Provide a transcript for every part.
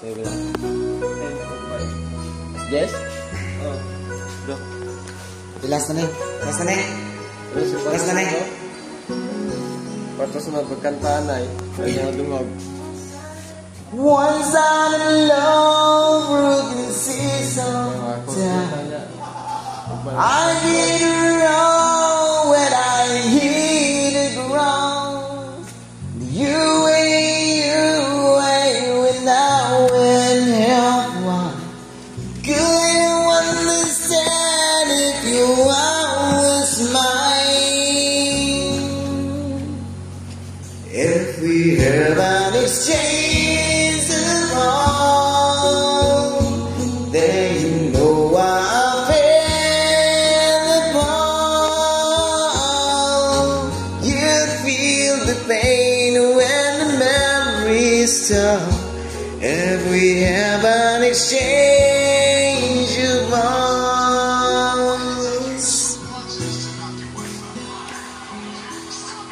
Yes? Oh. Go. Last na. Patos na pagkantaan ay. Kaya dungog. Once I'm in love, broken season time. I get around when I hit the ground. You away when I went help one. Couldn't understand if you was mine. If we have an exchange of all, then you know I fell apart. You feel the pain when the memories stop. If we have an exchange of arms,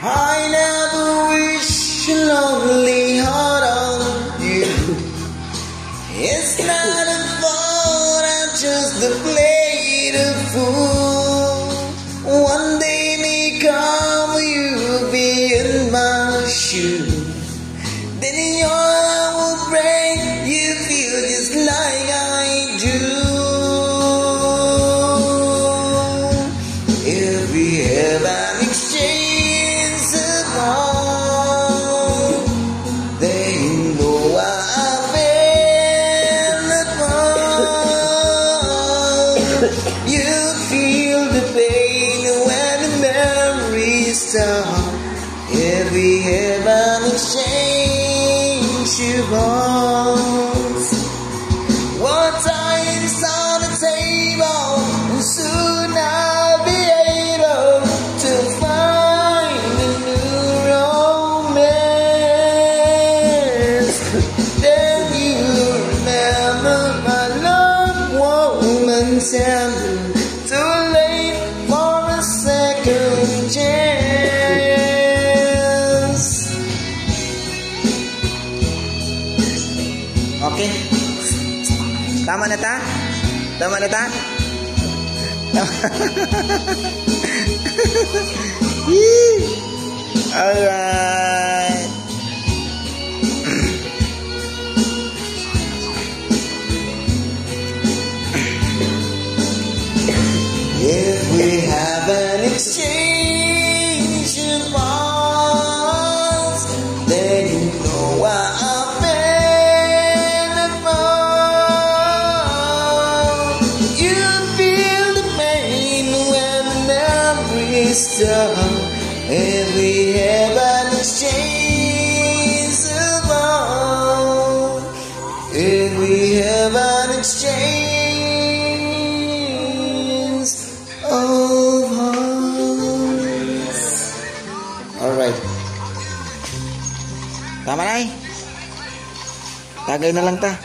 I never wish a lonely heart on you. It's not a fault, I'm just a played a fool. One day may come, you'll be in my shoes. Then your heart will break, you feel just like I do. If we have an exchange of love, then you know I fell apart. You feel the pain when the memories stop. If we have an exchange of arms, what time's on the table, and soon I'll be able to find a new romance. Then you remember my loved woman tender, too late for a second chance. Okay. Tama na ta? Alright. If we have an exchange of bonds, then you know I fell apart. You feel the pain when the memories stop. If we have an exchange of bonds, if we have an exchange of hearts. Alright. Tama na eh. Tagay na lang ta.